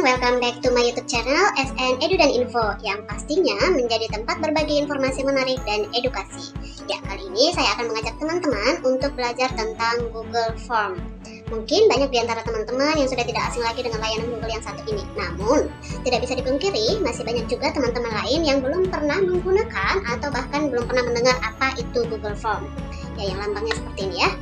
welcome back to my YouTube channel SN Edu dan Info yang pastinya menjadi tempat berbagi informasi menarik dan edukasi. Ya, kali ini saya akan mengajak teman-teman untuk belajar tentang Google Form. Mungkin banyak di antara teman-teman yang sudah tidak asing lagi dengan layanan Google yang satu ini. Namun, tidak bisa dipungkiri, masih banyak juga teman-teman lain yang belum pernah menggunakan atau bahkan belum pernah mendengar apa itu Google Form. Ya, yang lambangnya seperti ini ya.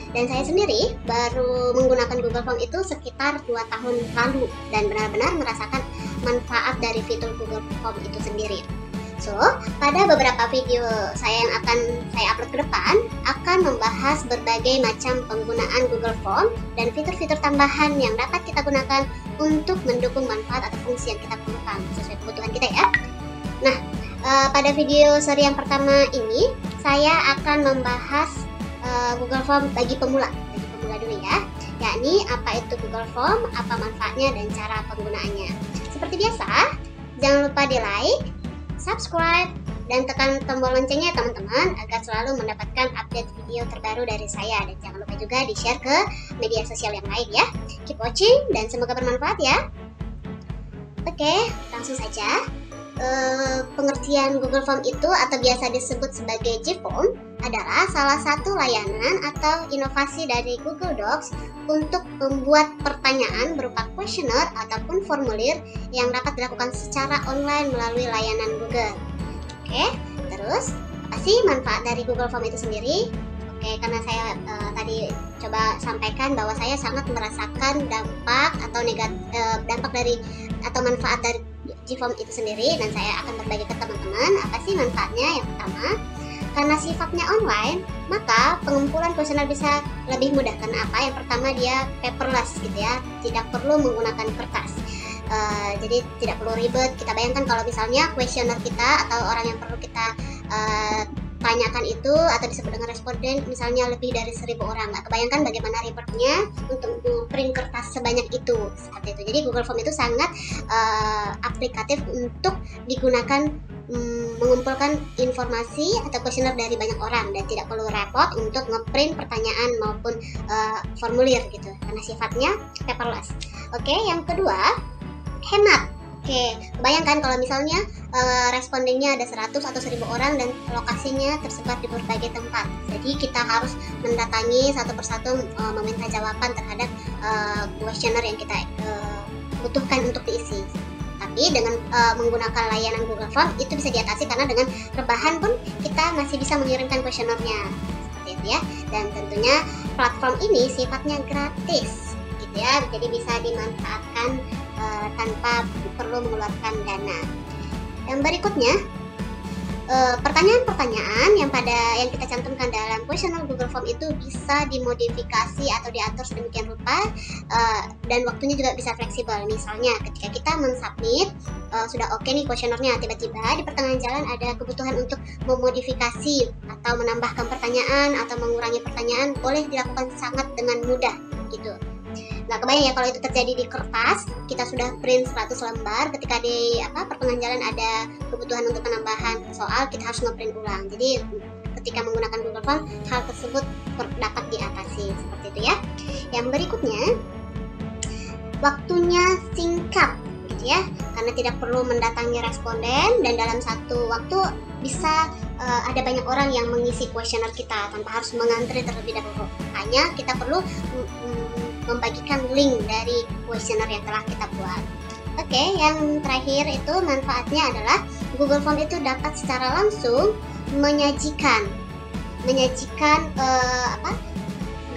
Dan saya sendiri baru menggunakan Google Form itu sekitar 2 tahun lalu dan benar-benar merasakan manfaat dari fitur Google Form itu sendiri. So, pada beberapa video saya yang akan saya upload ke depan akan membahas berbagai macam penggunaan Google Form dan fitur-fitur tambahan yang dapat kita gunakan untuk mendukung manfaat atau fungsi yang kita perlukan sesuai kebutuhan kita ya. Nah, pada video seri yang pertama ini saya akan membahas Google Form bagi pemula dulu ya, yakni apa itu Google Form, apa manfaatnya dan cara penggunaannya. Seperti biasa, jangan lupa di like, subscribe, dan tekan tombol loncengnya teman-teman agar selalu mendapatkan update video terbaru dari saya, dan jangan lupa juga di share ke media sosial yang lain ya. Keep watching dan semoga bermanfaat ya. Oke, langsung saja. Pengertian Google Form itu atau biasa disebut sebagai G-Form adalah salah satu layanan atau inovasi dari Google Docs untuk membuat pertanyaan berupa kuesioner ataupun formulir yang dapat dilakukan secara online melalui layanan Google. Oke, terus apa sih manfaat dari Google Form itu sendiri? Oke, karena saya tadi coba sampaikan bahwa saya sangat merasakan dampak atau dampak dari atau manfaat dari G-Form itu sendiri, dan saya akan berbagi ke teman-teman apa sih manfaatnya. Yang pertama, karena sifatnya online, maka pengumpulan kuesioner bisa lebih mudah. Karena apa? Yang pertama, dia paperless gitu ya, tidak perlu menggunakan kertas. Jadi tidak perlu ribet. Kita bayangkan kalau misalnya kuesioner kita atau orang yang perlu kita tanyakan itu atau disebut dengan responden misalnya lebih dari 1.000 orang, nggak kebayangkan bagaimana ribetnya untuk print kertas sebanyak itu, seperti itu. Jadi Google Form itu sangat aplikatif untuk digunakan mengumpulkan informasi atau kuesioner dari banyak orang dan tidak perlu repot untuk ngeprint pertanyaan maupun formulir gitu karena sifatnya paperless. Oke, yang kedua, hemat. Oke, bayangkan kalau misalnya respondennya ada 100 atau 1.000 orang dan lokasinya tersebar di berbagai tempat. Jadi kita harus mendatangi satu persatu meminta jawaban terhadap kuesioner yang kita butuhkan untuk diisi. Tapi dengan menggunakan layanan Google Form itu bisa diatasi karena dengan rebahan pun kita masih bisa mengirimkan kuesionernya. Seperti itu ya. Dan tentunya platform ini sifatnya gratis gitu ya. Jadi bisa dimanfaatkan tanpa perlu mengeluarkan dana. Yang berikutnya, pertanyaan-pertanyaan yang kita cantumkan dalam kuesioner Google Form itu bisa dimodifikasi atau diatur sedemikian rupa dan waktunya juga bisa fleksibel. Misalnya ketika kita mensubmit sudah oke nih kuesionernya, tiba-tiba di pertengahan jalan ada kebutuhan untuk memodifikasi atau menambahkan pertanyaan atau mengurangi pertanyaan, boleh dilakukan sangat dengan mudah gitu. Nggak kebayang ya kalau itu terjadi di kertas, kita sudah print 100 lembar, ketika di pertengahan jalan ada kebutuhan untuk penambahan soal, kita harus ngeprint ulang. Jadi ketika menggunakan Google Form, hal tersebut dapat diatasi seperti itu ya. Yang berikutnya, waktunya singkat gitu ya, karena tidak perlu mendatangi responden dan dalam satu waktu bisa ada banyak orang yang mengisi kuesioner kita tanpa harus mengantri terlebih dahulu. Hanya kita perlu membagikan link dari kuesioner yang telah kita buat. Oke, yang terakhir itu manfaatnya adalah Google Form itu dapat secara langsung menyajikan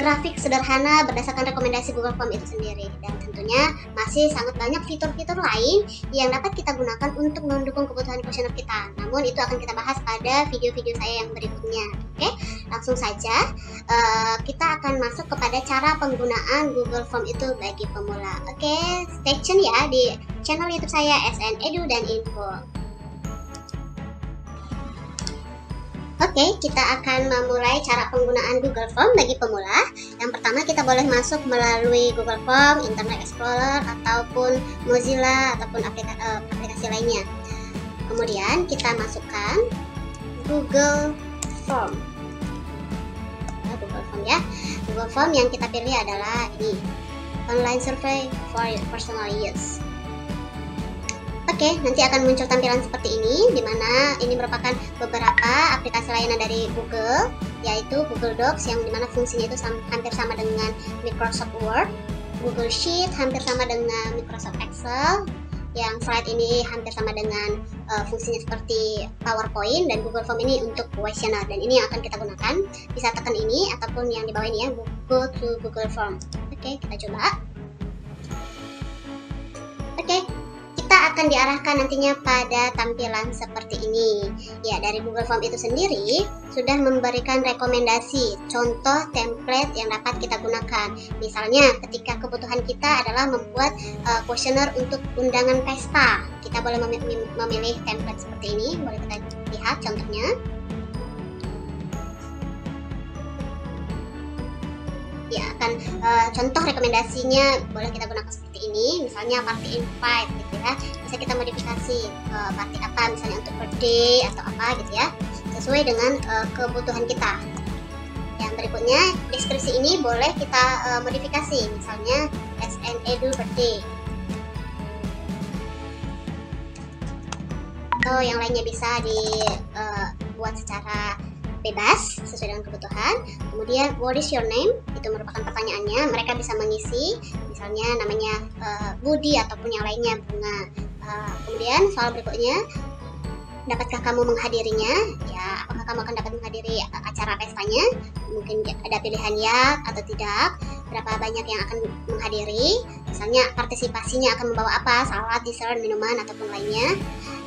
grafik sederhana berdasarkan rekomendasi Google Form itu sendiri, dan tentunya masih sangat banyak fitur-fitur lain yang dapat kita gunakan untuk mendukung kebutuhan kuesioner kita. Namun itu akan kita bahas pada video-video saya yang berikutnya. Oke, langsung saja kita akan masuk kepada cara penggunaan Google Form itu bagi pemula. Oke, stay tune ya di channel YouTube saya SN Edu dan Info. Oke, kita akan memulai cara penggunaan Google Form bagi pemula. Yang pertama, kita boleh masuk melalui Google Form, Internet Explorer, ataupun Mozilla, ataupun aplikasi lainnya. Kemudian kita masukkan Google Form. Google Form ya. Google Form yang kita pilih adalah ini, Online Survey for Personal Use. Oke, nanti akan muncul tampilan seperti ini, di mana ini merupakan beberapa aplikasi layanan dari Google, yaitu Google Docs yang dimana fungsinya itu hampir sama dengan Microsoft Word, Google Sheet hampir sama dengan Microsoft Excel, yang slide ini hampir sama dengan fungsinya seperti PowerPoint, dan Google Form ini untuk questionnaire, dan ini yang akan kita gunakan. Bisa tekan ini ataupun yang di bawah ini ya, go to Google Form. Oke, kita coba. Oke, kita akan diarahkan nantinya pada tampilan seperti ini. Ya, dari Google Form itu sendiri sudah memberikan rekomendasi contoh template yang dapat kita gunakan. Misalnya, ketika kebutuhan kita adalah membuat kuesioner untuk undangan pesta, kita boleh memilih template seperti ini. Boleh kita lihat contohnya. Ya, akan contoh rekomendasinya boleh kita gunakan seperti ini. Misalnya party invite gitu ya, bisa kita modifikasi party apa, misalnya untuk birthday atau apa gitu ya, sesuai dengan kebutuhan kita. Yang berikutnya, deskripsi ini boleh kita modifikasi, misalnya SN Edu birthday, atau yang lainnya bisa dibuat secara bebas sesuai dengan kebutuhan. Kemudian what is your name, itu merupakan pertanyaannya, mereka bisa mengisi misalnya namanya Budi ataupun yang lainnya Bunga. Kemudian soal berikutnya, dapatkah kamu menghadirinya, ya apakah kamu akan dapat menghadiri acara pestanya, mungkin ada pilihan ya atau tidak, berapa banyak yang akan menghadiri, misalnya partisipasinya akan membawa apa, salad, dessert, minuman ataupun lainnya,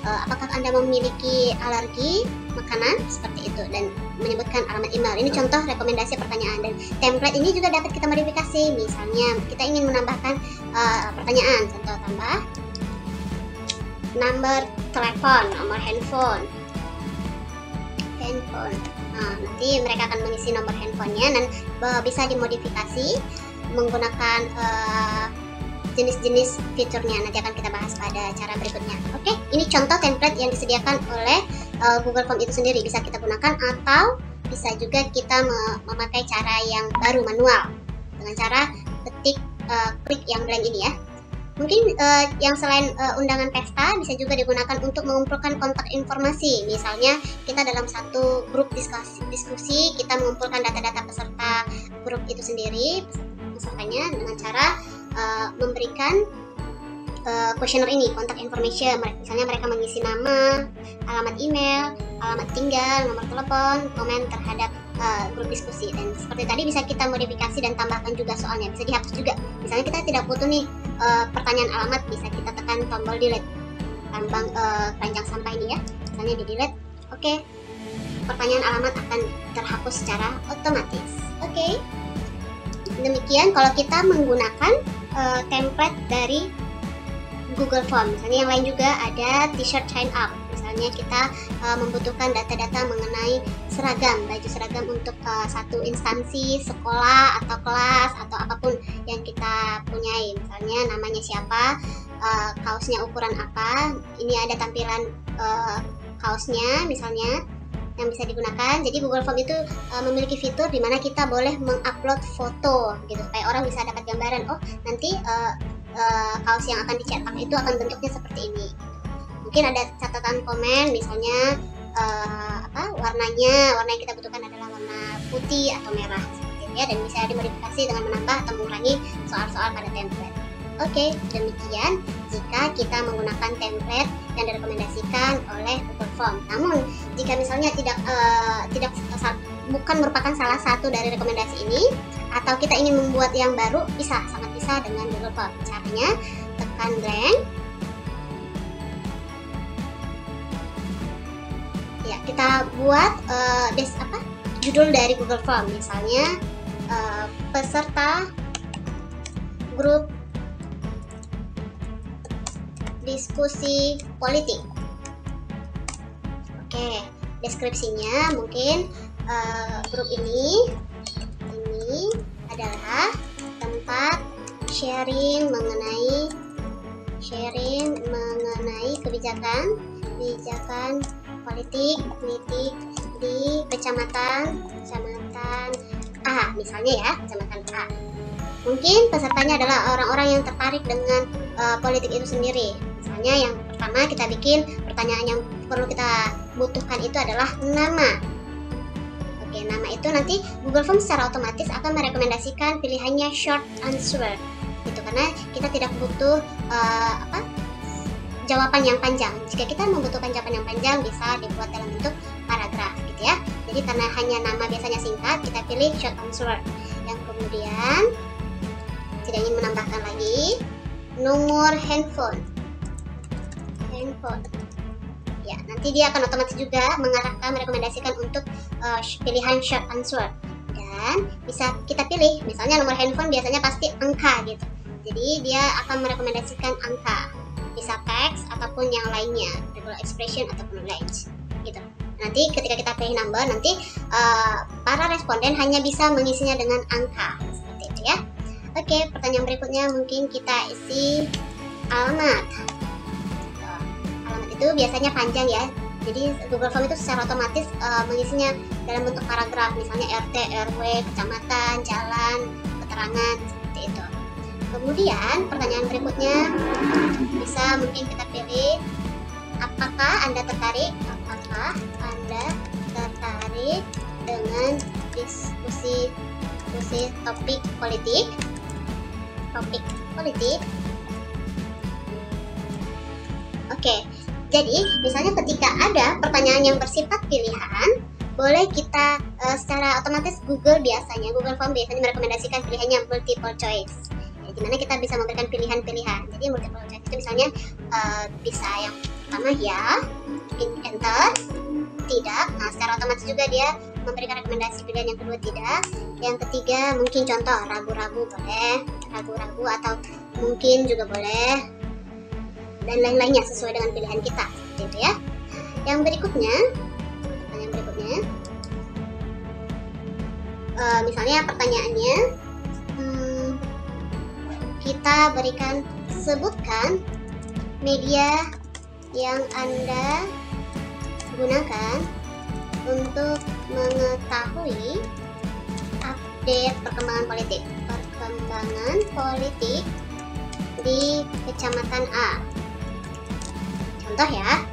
apakah Anda memiliki alergi makanan, seperti itu, dan menyebutkan alamat email. Ini contoh rekomendasi pertanyaan, dan template ini juga dapat kita modifikasi. Misalnya kita ingin menambahkan pertanyaan, contoh tambah nomor telepon, nomor handphone. Nah, nanti mereka akan mengisi nomor handphonenya, dan bisa dimodifikasi menggunakan jenis-jenis fiturnya. Nanti akan kita bahas pada cara berikutnya. Oke, ini contoh template yang disediakan oleh Google Form itu sendiri, bisa kita gunakan, atau bisa juga kita memakai cara yang baru, manual, dengan cara klik yang blank ini ya. Mungkin yang selain undangan pesta bisa juga digunakan untuk mengumpulkan kontak informasi. Misalnya kita dalam satu grup diskusi, kita mengumpulkan data-data peserta grup itu sendiri, pesertanya, dengan cara memberikan kuesioner ini, kontak information. Misalnya mereka mengisi nama, alamat email, alamat tinggal, nomor telepon, komen terhadap grup diskusi. Dan seperti tadi bisa kita modifikasi dan tambahkan juga soalnya, bisa dihapus juga. Misalnya kita tidak butuh nih pertanyaan alamat, bisa kita tekan tombol delete, tambang keranjang sampah ini ya, misalnya di delete. Oke, pertanyaan alamat akan terhapus secara otomatis. Oke, demikian kalau kita menggunakan template dari Google Form. Misalnya yang lain juga ada t-shirt sign up. Misalnya kita membutuhkan data-data mengenai seragam, baju seragam untuk satu instansi, sekolah atau kelas atau apapun yang kita punyai. Misalnya namanya siapa, kaosnya ukuran apa. Ini ada tampilan kaosnya misalnya yang bisa digunakan. Jadi Google Form itu memiliki fitur di mana kita boleh mengupload foto gitu, supaya orang bisa dapat gambaran, oh nanti kaos yang akan dicetak itu akan bentuknya seperti ini. Mungkin ada catatan komen, misalnya warna yang kita butuhkan adalah warna putih atau merah seperti itu ya, dan bisa dimodifikasi dengan menambah atau mengurangi soal-soal pada template. Oke, demikian jika kita menggunakan template yang direkomendasikan oleh Google Form. Namun jika misalnya bukan merupakan salah satu dari rekomendasi ini, atau kita ingin membuat yang baru, sangat bisa dengan Google Form. Caranya tekan blank. Ya, kita buat judul dari Google Form, misalnya peserta grup diskusi politik. Oke, deskripsinya mungkin grup ini adalah tempat sharing mengenai kebijakan politik di kecamatan A, misalnya ya, kecamatan A. Mungkin pesertanya adalah orang-orang yang tertarik dengan politik itu sendiri. Misalnya yang Pertama kita bikin pertanyaan yang perlu kita butuhkan itu adalah nama. Oke, nama itu nanti Google Form secara otomatis akan merekomendasikan pilihannya short answer gitu, karena kita tidak butuh jawaban yang panjang. Jika kita membutuhkan jawaban yang panjang bisa dibuat dalam bentuk paragraf gitu ya. Jadi karena hanya nama biasanya singkat, kita pilih short answer. Yang kemudian tidak ingin menambahkan lagi nomor handphone. Ya, nanti dia akan otomatis juga mengarahkan, merekomendasikan untuk pilihan short answer. Dan bisa kita pilih, misalnya nomor handphone biasanya pasti angka gitu. Jadi dia akan merekomendasikan angka, bisa teks ataupun yang lainnya, regular expression ataupun range gitu. Nanti ketika kita pilih number, nanti para responden hanya bisa mengisinya dengan angka seperti itu ya. Oke, pertanyaan berikutnya mungkin kita isi alamat. Alamat itu biasanya panjang ya. Jadi Google Form itu secara otomatis mengisinya dalam bentuk paragraf, misalnya RT, RW, kecamatan, jalan, keterangan seperti itu. Kemudian pertanyaan berikutnya bisa mungkin kita pilih, apakah Anda tertarik dengan diskusi topik politik. Oke, jadi misalnya ketika ada pertanyaan yang bersifat pilihan, boleh kita secara otomatis Google Form biasanya merekomendasikan pilihannya multiple choice. Dimana kita bisa memberikan pilihan-pilihan. Jadi multiple choice itu misalnya bisa yang pertama ya, enter, tidak. Nah, secara otomatis juga dia memberikan rekomendasi pilihan yang kedua tidak. Yang ketiga mungkin contoh ragu-ragu boleh, ragu-ragu atau mungkin juga boleh, dan lain-lainnya sesuai dengan pilihan kita seperti itu ya. Yang berikutnya, pertanyaan berikutnya, misalnya pertanyaannya kita berikan, sebutkan media yang Anda gunakan untuk mengetahui update perkembangan politik di Kecamatan A. Contoh ya.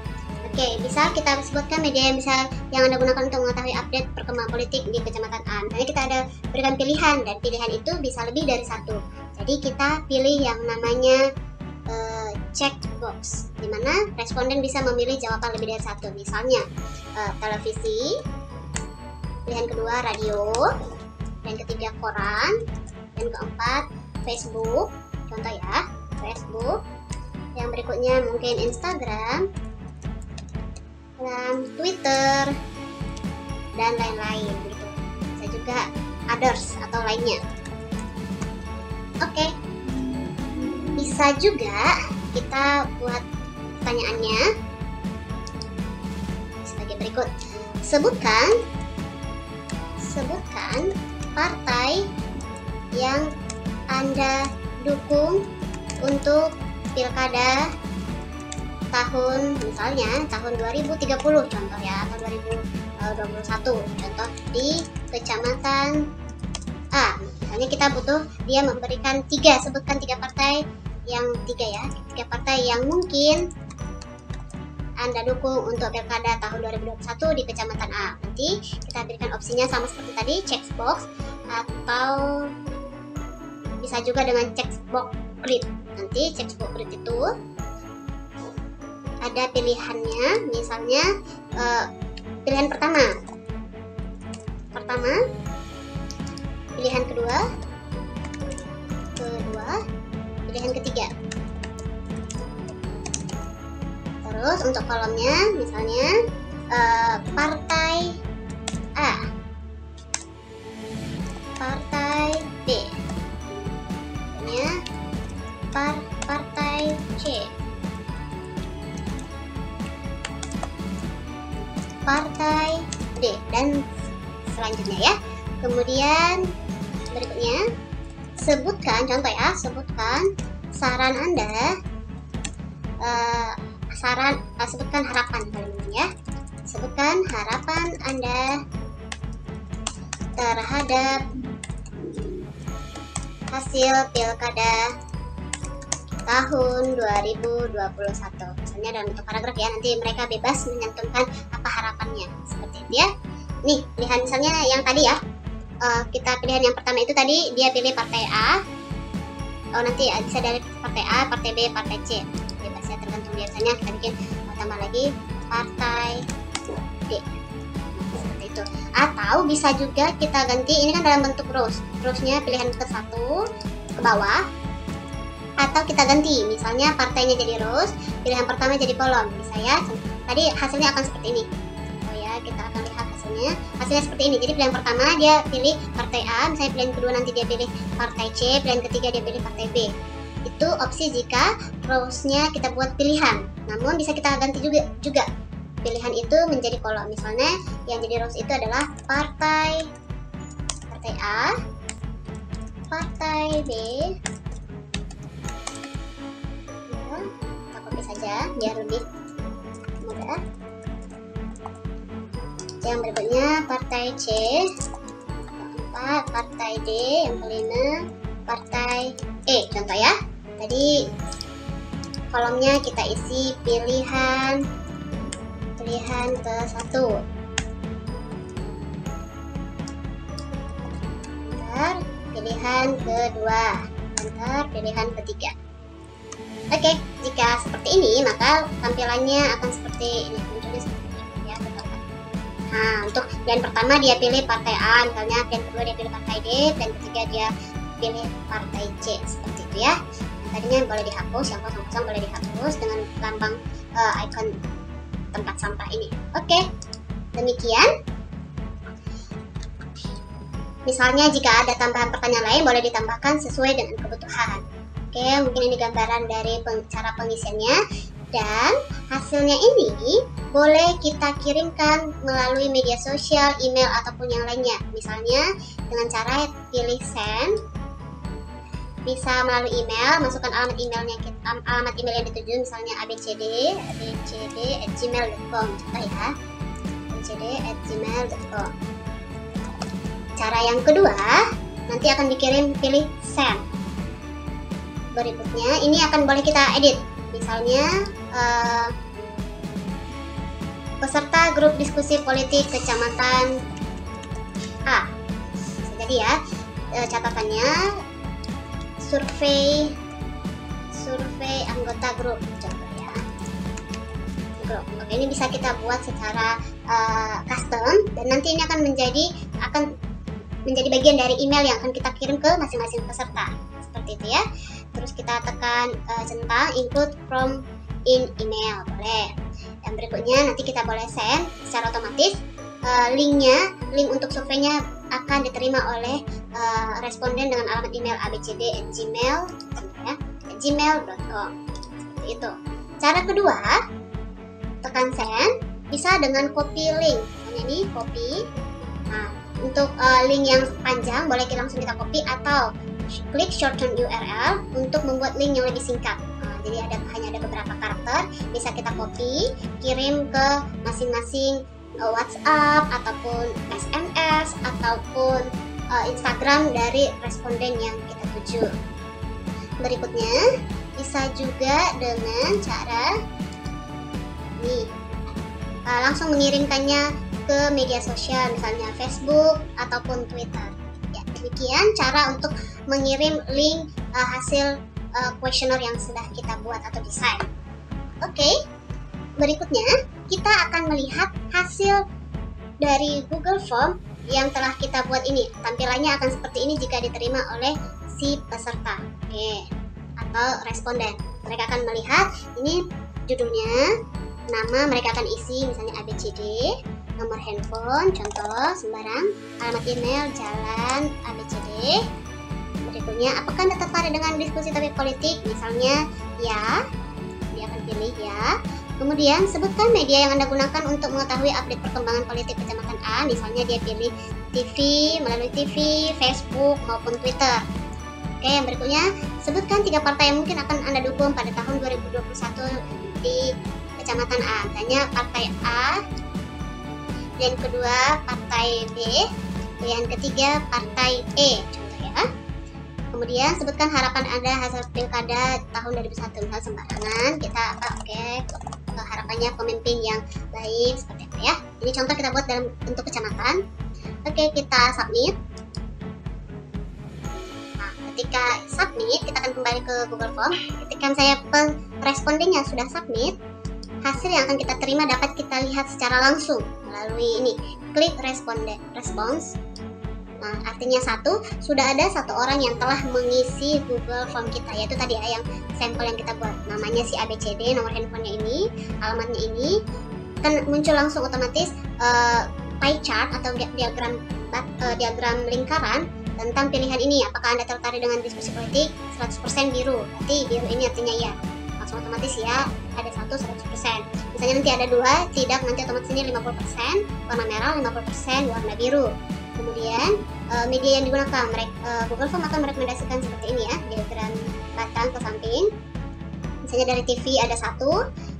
Oke, bisa kita sebutkan media yang Anda gunakan untuk mengetahui update perkembangan politik di Kecamatan A. Misalnya kita ada berikan pilihan, dan pilihan itu bisa lebih dari satu. Jadi kita pilih yang namanya checkbox, di mana responden bisa memilih jawaban lebih dari satu. Misalnya televisi, pilihan kedua radio, yang ketiga koran, yang keempat Facebook. Contoh ya, Facebook. Yang berikutnya mungkin Instagram, Twitter, dan lain-lain gitu. Bisa juga others atau lainnya. Oke, bisa juga kita buat pertanyaannya sebagai berikut. Sebutkan partai yang Anda dukung untuk pilkada misalnya tahun 2030 contoh ya, atau 2021 contoh di Kecamatan A. Misalnya kita butuh dia memberikan sebutkan tiga partai yang mungkin Anda dukung untuk pilkada tahun 2021 di Kecamatan A. Nanti kita berikan opsinya sama seperti tadi, checkbox, atau bisa juga dengan checkbox grid. Nanti checkbox grid itu ada pilihannya, misalnya pilihan pertama, pilihan kedua, pilihan ketiga. Terus untuk kolomnya misalnya partai A, partai B, partai C, partai D, dan selanjutnya ya. Kemudian berikutnya sebutkan saran Anda, sebutkan harapan ya. Sebutkan harapan Anda terhadap hasil pilkada tahun 2021. Misalnya dalam bentuk paragraf ya, nanti mereka bebas menyantumkan apa harapannya, seperti itu ya. Nih, pilihan misalnya yang tadi ya, kita pilihan yang pertama itu tadi dia pilih partai A. Nanti bisa dari partai A, partai B, partai C. Bebas ya, tergantung dia. Misalnya kita bikin tambah lagi partai D. Seperti itu. Atau bisa juga kita ganti, ini kan dalam bentuk rows. Rowsnya pilihan ke satu ke bawah. Atau kita ganti, misalnya partainya jadi rows, pilihan pertama jadi kolom. Bisa ya. Tadi hasilnya akan seperti ini. Oh ya, kita akan lihat hasilnya. Hasilnya seperti ini. Jadi pilihan pertama dia pilih partai A, misalnya pilihan kedua nanti dia pilih partai C, pilihan ketiga dia pilih partai B. Itu opsi jika rowsnya kita buat pilihan. Namun bisa kita ganti juga pilihan itu menjadi kolom. Misalnya yang jadi rows itu adalah partai A, partai B. Kita copy saja biar lebih mudah. Yang berikutnya partai C, keempat partai D, yang kelima partai E. Contoh ya, tadi kolomnya kita isi pilihan ke satu, bentar, pilihan kedua, bentar, pilihan ketiga. Oke, jika seperti ini maka tampilannya akan seperti ini, munculnya seperti ini ya. Nah, untuk pilihan pertama dia pilih partai A, misalnya pilihan kedua dia pilih partai D, pilihan ketiga dia pilih partai C, seperti itu ya. Tadinya boleh dihapus, yang kosong-kosong boleh dihapus dengan lambang icon tempat sampah ini. Oke, demikian. Misalnya jika ada tambahan pertanyaan lain boleh ditambahkan sesuai dengan kebutuhan. Oke, mungkin ini gambaran dari cara pengisiannya. Dan hasilnya ini boleh kita kirimkan melalui media sosial, email, ataupun yang lainnya. Misalnya dengan cara pilih send, bisa melalui email, masukkan alamat emailnya, alamat email yang dituju, misalnya abcd@gmail.com, contoh ya, abcd@gmail.com. Cara yang kedua, nanti akan dikirim pilih send. Berikutnya, ini akan boleh kita edit, misalnya peserta grup diskusi politik kecamatan A. Jadi ya, catatannya survei anggota grup, contoh ya, grup. Oke, ini bisa kita buat secara custom, dan nanti ini akan menjadi bagian dari email yang akan kita kirim ke masing-masing peserta, seperti itu ya. Terus kita tekan centang include from in email, boleh. Yang berikutnya nanti kita boleh send secara otomatis link untuk surveinya akan diterima oleh responden dengan alamat email abcd@gmail.com. Itu. Cara kedua, tekan send, bisa dengan copy link. Ini copy. Nah, untuk link yang panjang boleh langsung kita copy, atau klik shorten URL untuk membuat link yang lebih singkat. Jadi hanya ada beberapa karakter, bisa kita copy, kirim ke masing-masing WhatsApp ataupun SMS ataupun Instagram dari responden yang kita tuju. Berikutnya bisa juga dengan cara nih, langsung mengirimkannya ke media sosial, misalnya Facebook ataupun Twitter. Ya, demikian cara untuk mengirim link hasil kuesioner yang sudah kita buat atau desain. Oke. Berikutnya, kita akan melihat hasil dari Google Form yang telah kita buat ini. Tampilannya akan seperti ini jika diterima oleh si peserta, atau responden. Mereka akan melihat ini judulnya, nama mereka akan isi, misalnya ABCD, nomor handphone, contoh sembarang, alamat email, jalan ABCD. Berikutnya, apakah Anda tertarik dengan diskusi topik politik? Misalnya, ya, dia akan pilih ya. Kemudian sebutkan media yang Anda gunakan untuk mengetahui update perkembangan politik kecamatan A. Misalnya dia pilih TV, melalui TV, Facebook, maupun Twitter. Oke, yang berikutnya sebutkan 3 partai yang mungkin akan Anda dukung pada tahun 2021 di kecamatan A. Misalnya partai A, yang kedua partai B, yang ketiga partai E, contoh ya. Kemudian sebutkan harapan Anda hasil pilkada tahun 2001. Misal sembarangan kita harapannya pemimpin yang baik seperti apa ya. Ini contoh kita buat dalam bentuk kecamatan. Oke, kita submit. Nah, ketika submit, kita akan kembali ke Google Form. Ketika saya respondennya sudah submit, hasil yang akan kita terima dapat kita lihat secara langsung melalui ini, klik response. Nah, artinya sudah ada satu orang yang telah mengisi Google Form kita, yaitu tadi ya yang sampel yang kita buat. Namanya si ABCD, nomor handphonenya ini, alamatnya ini, kan muncul langsung otomatis pie chart atau diagram lingkaran tentang pilihan ini. Apakah Anda tertarik dengan diskusi politik? 100% biru, berarti biru ini artinya ya. Langsung otomatis ya, ada 100%. Misalnya nanti ada 2, tidak, nanti otomatis ini 50%, warna merah, 50% warna biru. Kemudian media yang digunakan, Google Form akan merekomendasikan seperti ini ya, diagram batang ke samping. Misalnya dari TV ada 1,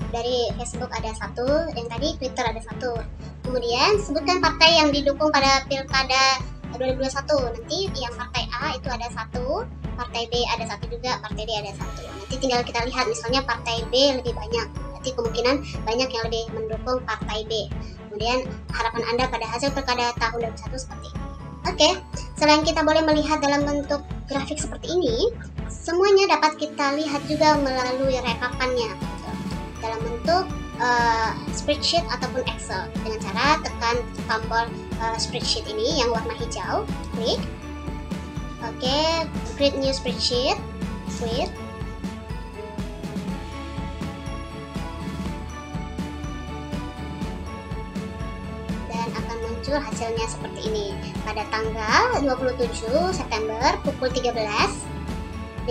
dari Facebook ada 1, yang tadi Twitter ada 1. Kemudian sebutkan partai yang didukung pada pilkada 2021. Nanti yang partai A itu ada 1, partai B ada 1 juga, partai D ada 1. Nanti tinggal kita lihat, misalnya partai B lebih banyak, berarti kemungkinan banyak yang lebih mendukung partai B. Kemudian harapan Anda pada hasil pilkada tahun 2021 seperti ini. Oke, selain kita boleh melihat dalam bentuk grafik seperti ini, semuanya dapat kita lihat juga melalui rekapannya dalam bentuk spreadsheet ataupun Excel dengan cara tekan tombol spreadsheet ini yang warna hijau, klik. Oke, create new spreadsheet, klik. Akan muncul hasilnya seperti ini pada tanggal 27 September pukul 13.51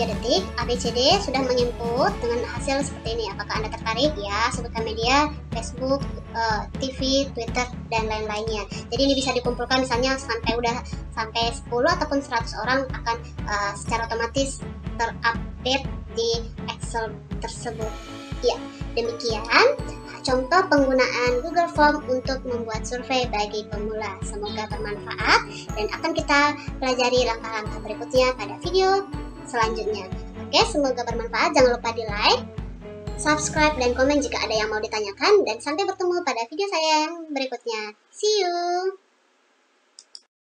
detik. ABCD sudah menginput dengan hasil seperti ini. Apakah Anda tertarik? Ya, sebutkan media, Facebook, TV, Twitter, dan lain-lainnya. Jadi ini bisa dikumpulkan misalnya sampai 10 ataupun 100 orang akan secara otomatis terupdate di Excel tersebut. Ya, demikian contoh penggunaan Google Form untuk membuat survei bagi pemula. Semoga bermanfaat dan akan kita pelajari langkah-langkah berikutnya pada video selanjutnya. Oke, semoga bermanfaat. Jangan lupa di like, subscribe, dan komen jika ada yang mau ditanyakan. Dan sampai bertemu pada video saya yang berikutnya. See you!